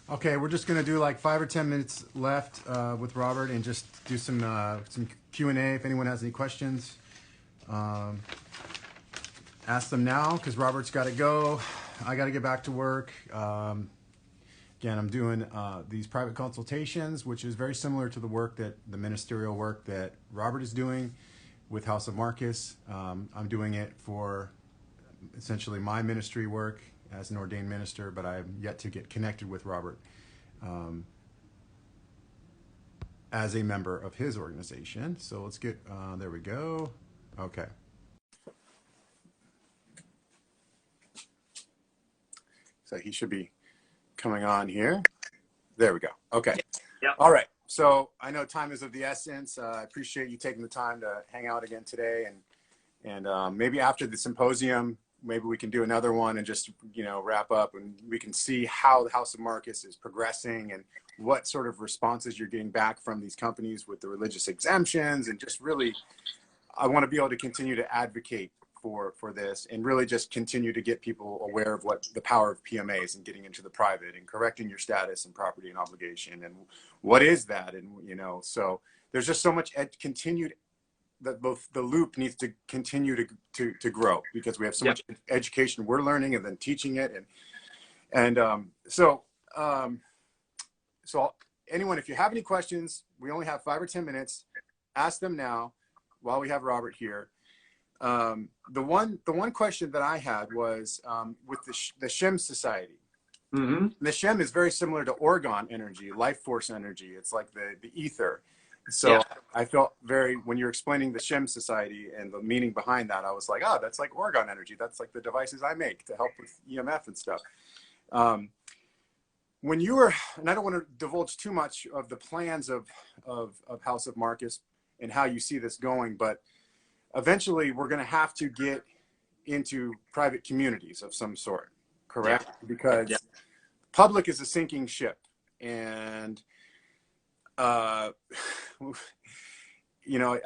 Okay, we're just gonna do like 5 or 10 minutes left with Robert, and just do some Q&A. If anyone has any questions, um, ask them now because Robert's got to go. I got to get back to work. Again, I'm doing these private consultations, which is very similar to the ministerial work that Robert is doing with House of Marcus. I'm doing it for essentially my ministry work as an ordained minister, but I'm yet to get connected with Robert as a member of his organization. So let's get, there we go. Okay. So he should be coming on here. There we go. Okay. Yep. All right. So I know time is of the essence. I appreciate you taking the time to hang out again today, and maybe after the symposium, maybe we can do another one and just, wrap up, and we can see how the House of Marcus is progressing and what sort of responses you're getting back from these companies with the religious exemptions. And just really, I want to be able to continue to advocate for this, and really just continue to get people aware of what the power of PMAs and getting into the private and correcting your status and property and obligation, and what is that. And, so there's just so much continued, that both the loop needs to continue to grow, because we have so much education we're learning and then teaching it. So anyone, if you have any questions, we only have 5 or 10 minutes. Ask them now while we have Robert here. The one question that I had was with the Shm Society. Mm-hmm. The Shm is very similar to Orgone energy, life force energy. It's like the ether. So I felt when you're explaining the Shm Society and the meaning behind that, I was like, oh, that's like Orgone energy. That's like the devices I make to help with EMF and stuff. When you were, and I don't want to divulge too much of the plans of House of Marcus and how you see this going, but eventually we're going to have to get into private communities of some sort, correct? Because public is a sinking ship. And, I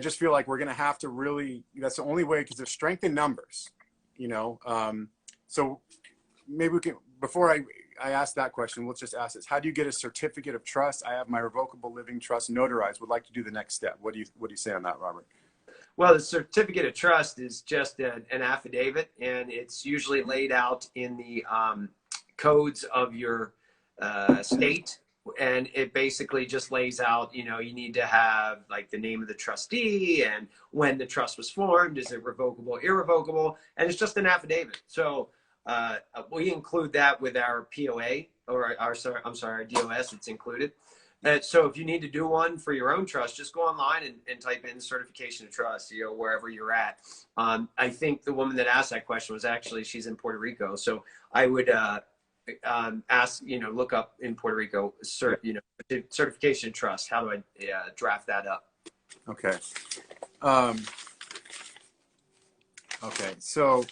just feel like we're going to have to really, that's the only way, because there's strength in numbers, so maybe we can, before I ask that question, let's just ask this. How do you get a certificate of trust? I have my revocable living trust notarized. Would like to do the next step. What do you say on that, Robert? Well, the certificate of trust is just an affidavit, and it's usually laid out in the codes of your state. And it basically just lays out, you need to have like the name of the trustee and when the trust was formed. Is it revocable, irrevocable? And it's just an affidavit. So we include that with our POA, or our DOS. It's included. So if you need to do one for your own trust, just go online and type in certification of trust, wherever you're at. I think the woman that asked that question was actually, she's in Puerto Rico. So I would ask, look up in Puerto Rico, certification of trust. How do I draft that up? Okay. Okay. So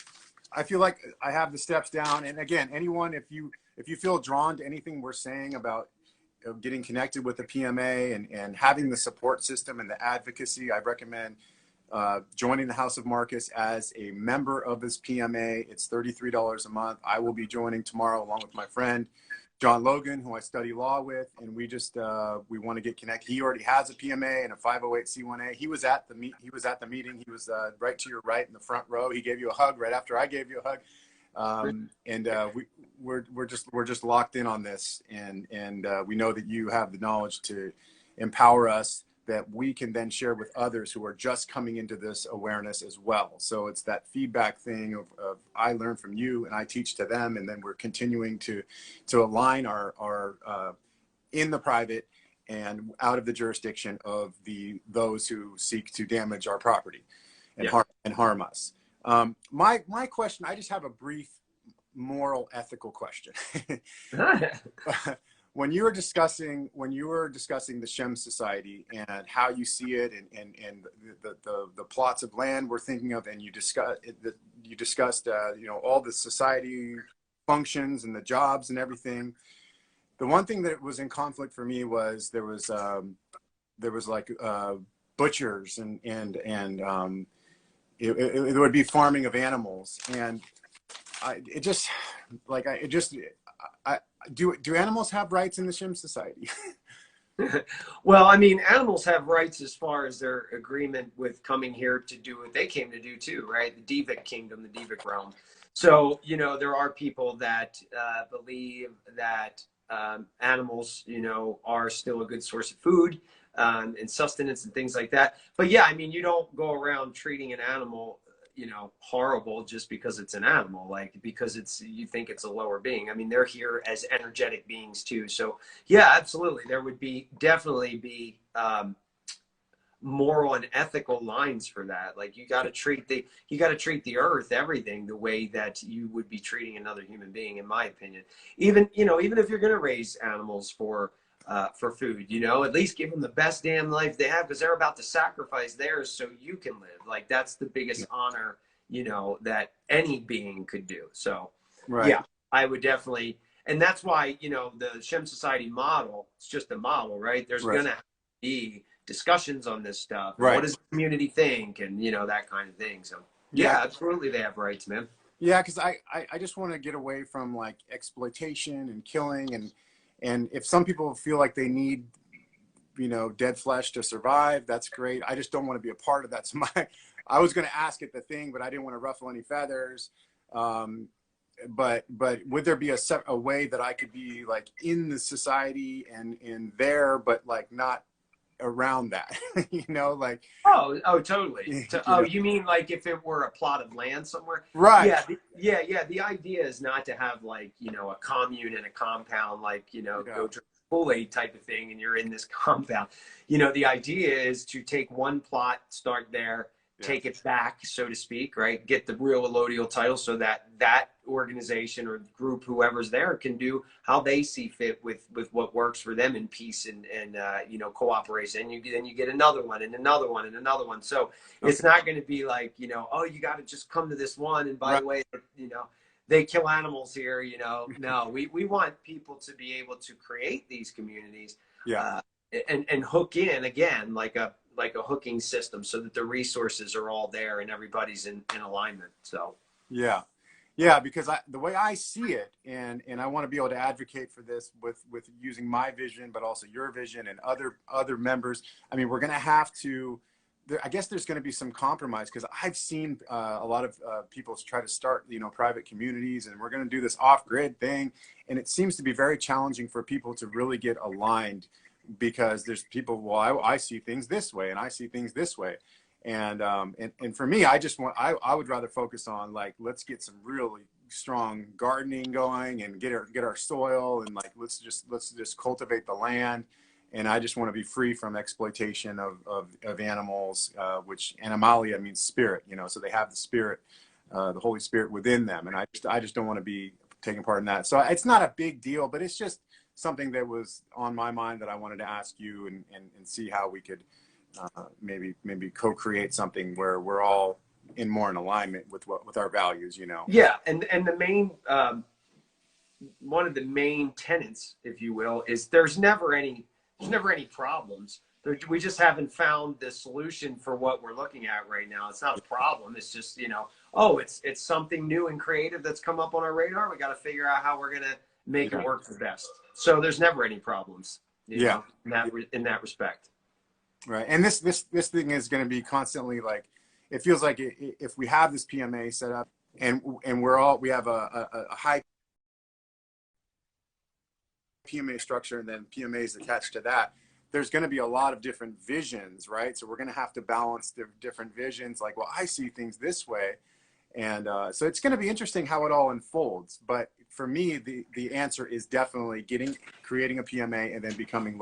I feel like I have the steps down. And again, anyone, if you feel drawn to anything we're saying about getting connected with the PMA and having the support system and the advocacy, I recommend joining the House of Marcus as a member of this PMA. It's $33 a month. I will be joining tomorrow along with my friend John Logan, who I study law with, and we just we want to get connected. He already has a PMA and a 508c1a. He was at the meeting. He was right to your right in the front row. He gave you a hug right after I gave you a hug. We're just locked in on this, and we know that you have the knowledge to empower us, that we can then share with others who are just coming into this awareness as well. So it's that feedback thing of I learn from you and I teach to them, and then we're continuing to align our in the private and out of the jurisdiction of those who seek to damage our property and harm us. My question, I just have a brief moral ethical question. When you were discussing the Shm Society and how you see it, and the plots of land we're thinking of, and you discussed all the society functions and the jobs and everything, the one thing that was in conflict for me was there was like butchers and it would be farming of animals, and I do animals have rights in the Shm Society? Well, I mean, animals have rights as far as their agreement with coming here to do what they came to do too, right? The Devic kingdom, the Devic realm. So, you know, there are people that believe that animals, you know, are still a good source of food and sustenance and things like that. But yeah, I mean, you don't go around treating an animal, you know, horrible just because it's an animal, like because you think it's a lower being. I mean, they're here as energetic beings too. So yeah, absolutely, there would definitely be moral and ethical lines for that. Like you got to treat the earth, everything, the way that you would be treating another human being, in my opinion. Even, you know, even if you're going to raise animals for food, you know, at least give them the best damn life they have, because they're about to sacrifice theirs so you can live. Like that's the biggest honor, you know, that any being could do. So Right. yeah, I would definitely, and that's why, you know, the Shm Society model, it's just a model, right? There's Right. gonna be discussions on this stuff. Right. What does the community think, and you know, that kind of thing. So yeah, absolutely, they have rights, man. Yeah, because I just want to get away from like exploitation and killing, and if some people feel like they need, you know, dead flesh to survive, that's great. I just don't want to be a part of that. So I was going to ask it the thing, but I didn't want to ruffle any feathers. But would there be a way that I could be like in the society and in there, but like not around that, you know, like Totally. You mean like if it were a plot of land somewhere? right. Yeah, the idea is not to have like, you know, a commune and a compound, like, you know, go drink Kool-Aid type of thing and you're in this compound. You know, the idea is to take one plot, start there, take it back, so to speak, right? Get the real allodial title so that that organization or group, whoever's there, can do how they see fit with what works for them in peace and you know, cooperation. And then you get another one and another one and another one. So it's not going to be like, you know, oh, you got to just come to this one. And by the way, you know, they kill animals here, you know. No, we want people to be able to create these communities and hook in again like a hooking system so that the resources are all there and everybody's in alignment. So yeah, because the way I see it, and I want to be able to advocate for this with using my vision, but also your vision and other members. I mean, we're going to have to, I guess there's going to be some compromise, because I've seen a lot of people try to start, you know, private communities, and we're going to do this off-grid thing. And it seems to be very challenging for people to really get aligned, because there's people, well, I see things this way and I see things this way. And for me, I would rather focus on like, let's get some really strong gardening going and get our soil, and like, let's just cultivate the land. And I just want to be free from exploitation of animals, which animalia means spirit, you know, so they have the spirit, the Holy Spirit within them. And I just don't want to be taking part in that. So it's not a big deal, but it's just something that was on my mind that I wanted to ask you and see how we could maybe co-create something where we're all more in alignment with our values, you know. Yeah, and the main one of the main tenets, if you will, is there's never any problems. We just haven't found the solution for what we're looking at right now. It's not a problem. It's just, you know, it's something new and creative that's come up on our radar. We got to figure out how we're gonna make it work the best. So there's never any problems, you know, in that respect. Right. And this thing is going to be constantly like, it feels like if we have this PMA set up and we have a high PMA structure and then PMAs attached to that, there's going to be a lot of different visions, right? So we're going to have to balance the different visions. Like, well, I see things this way. And so it's going to be interesting how it all unfolds. But for me, the answer is definitely creating a PMA and then becoming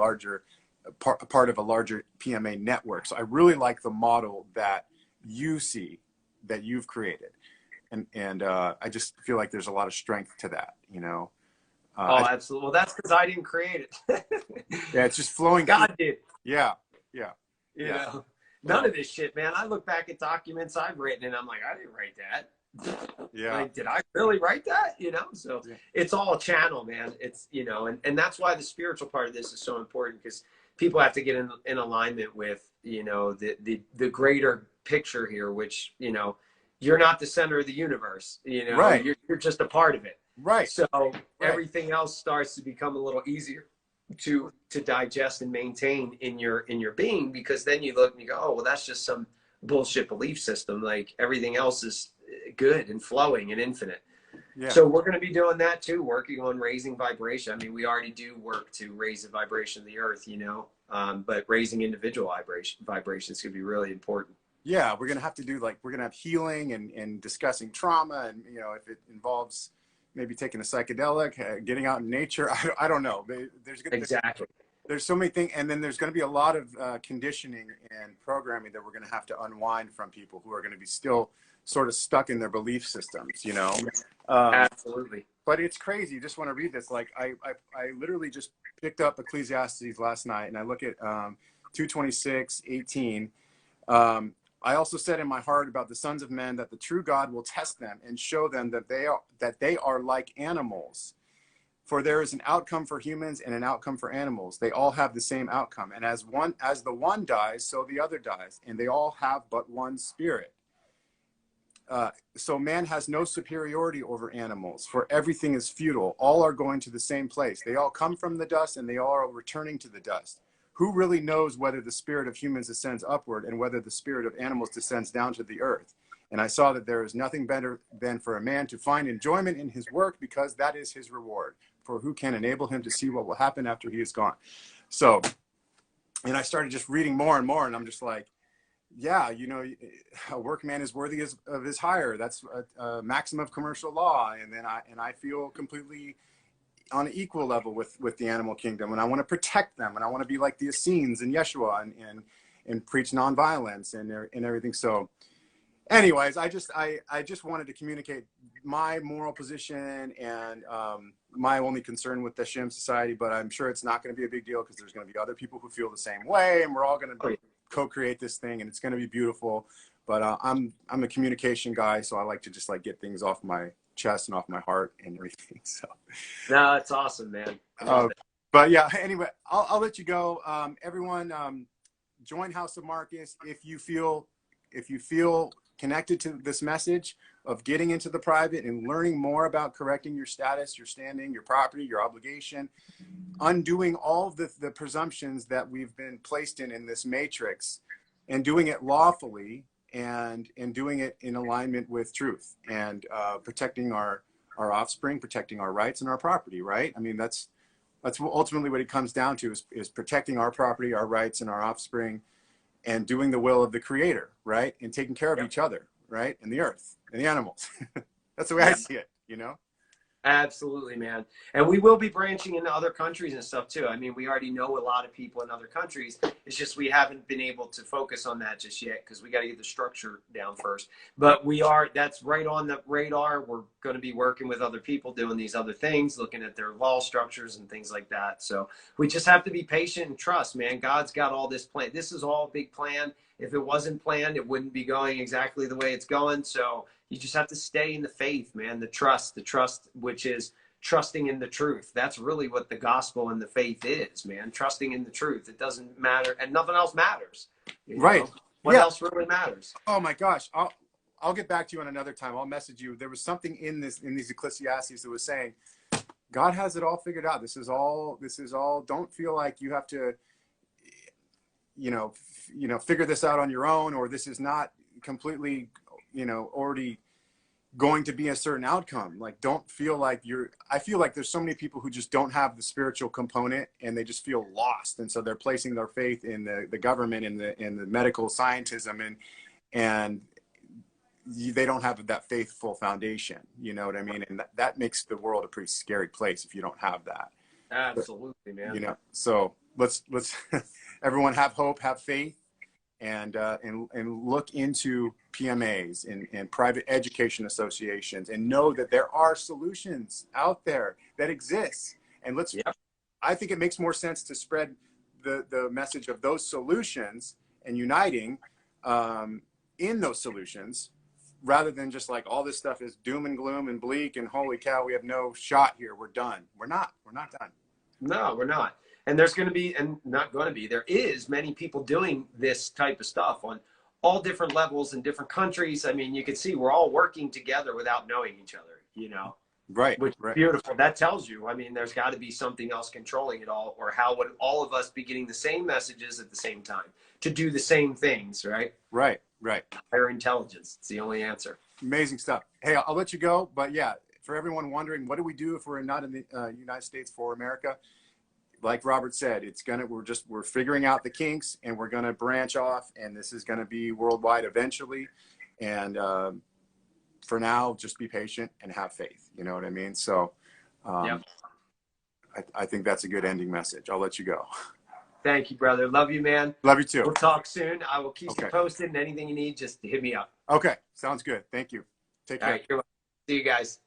part of a larger PMA network. So I really like the model that you see, that you've created. And I just feel like there's a lot of strength to that, you know. Absolutely. Well, that's because I didn't create it. Yeah, it's just flowing. God did. Yeah. You know, none of this shit, man. I look back at documents I've written and I'm like, I didn't write that. Yeah. Like, did I really write that? You know, so it's all a channel, man. It's, you know, and that's why the spiritual part of this is so important, because people have to get in alignment with, you know, the greater picture here, which, you know, you're not the center of the universe, you know, you're just a part of it. Right. So Right. everything else starts to become a little easier to digest and maintain in your being, because then you look and you go, oh well, that's just some bullshit belief system. Like everything else is good and flowing and infinite. Yeah. So we're going to be doing that too, working on raising vibration. I mean, we already do work to raise the vibration of the earth, you know, but raising individual vibrations could be really important. Yeah, we're gonna have to do like we're gonna have healing and discussing trauma, and if it involves maybe taking a psychedelic, getting out in nature. I don't know. Exactly. There's so many things, and then there's going to be a lot of conditioning and programming that we're going to have to unwind from people who are going to be still sort of stuck in their belief systems. Absolutely. But it's crazy. You just want to read this. Like I literally just picked up Ecclesiastes last night, and I look at 2:26:18. I also said in my heart about the sons of men that the true God will test them and show them that they are like animals. For there is an outcome for humans and an outcome for animals. They all have the same outcome. And as the one dies, so the other dies. And they all have but one spirit. So man has no superiority over animals, for everything is futile. All are going to the same place. They all come from the dust, and they all are returning to the dust. Who really knows whether the spirit of humans ascends upward and whether the spirit of animals descends down to the earth? And I saw that there is nothing better than for a man to find enjoyment in his work, because that is his reward. For who can enable him to see what will happen after he is gone? So, and I started just reading more and more, and I'm just like, yeah, a workman is worthy of his hire. That's a maxim of commercial law. And then I feel completely on an equal level with the animal kingdom, and I want to protect them, and I want to be like the Essenes and Yeshua and preach nonviolence and everything. So anyways, I just wanted to communicate my moral position and my only concern with the Shm Society, but I'm sure it's not going to be a big deal because there's going to be other people who feel the same way, and we're all going to co-create this thing, and it's going to be beautiful. But I'm a communication guy, so I like to just like get things off my chest and off my heart and everything. So no, it's awesome, man. But yeah, anyway, I'll let you go. Everyone, join House of Marcus if you feel connected to this message of getting into the private and learning more about correcting your status, your standing, your property, your obligation, undoing all of the presumptions that we've been placed in this matrix, and doing it lawfully and doing it in alignment with truth, and protecting our offspring, protecting our rights and our property, right? I mean, that's ultimately what it comes down to, is protecting our property, our rights, and our offspring, and doing the will of the Creator, right? And taking care of each other, right? And the earth and the animals. That's the way I see it, Absolutely, man. And we will be branching into other countries and stuff too. I mean, we already know a lot of people in other countries. It's just we haven't been able to focus on that just yet because we got to get the structure down first. But that's right on the radar. We're going to be working with other people doing these other things, looking at their law structures and things like that. So we just have to be patient and trust, man. God's got all this plan. This is all a big plan. If it wasn't planned, it wouldn't be going exactly the way it's going. So you just have to stay in the faith, man. The trust, which is trusting in the truth. That's really what the gospel and the faith is, man. Trusting in the truth. It doesn't matter, and nothing else matters. Right. What else really matters? Oh my gosh. I'll get back to you on another time. I'll message you. There was something in these Ecclesiastes that was saying, God has it all figured out. This is all. Don't feel like you have to, figure this out on your own, or this is not completely, already going to be a certain outcome. Like, don't feel like I feel like there's so many people who just don't have the spiritual component, and they just feel lost. And so they're placing their faith in the government and the medical scientism, and they don't have that faithful foundation. You know what I mean? And that makes the world a pretty scary place if you don't have that. Absolutely, man. So let's everyone have hope, have faith, and look into PMAs and private education associations, and know that there are solutions out there that exist. And I think it makes more sense to spread the message of those solutions and uniting in those solutions, rather than just like all this stuff is doom and gloom and bleak and holy cow, we have no shot here, we're done. We're not done. No, we're not. And there's going to be, and not going to be, there is many people doing this type of stuff on all different levels in different countries. I mean, you can see we're all working together without knowing each other, Right. which is Right. beautiful. That tells you, I mean, there's got to be something else controlling it all, or how would all of us be getting the same messages at the same time to do the same things, right? Right. Right. Higher intelligence. It's the only answer. Amazing stuff. Hey, I'll let you go, but yeah, for everyone wondering, what do we do if we're not in the United States for America? Like Robert said, we're figuring out the kinks, and we're gonna branch off, and this is gonna be worldwide eventually. And for now, just be patient and have faith. You know what I mean? So Yep. I think that's a good ending message. I'll let you go. Thank you, brother. Love you, man. Love you too. We'll talk soon. I will keep you Okay. posted, and anything you need, just hit me up. Okay. Sounds good. Thank you. Take care. All right. See you guys.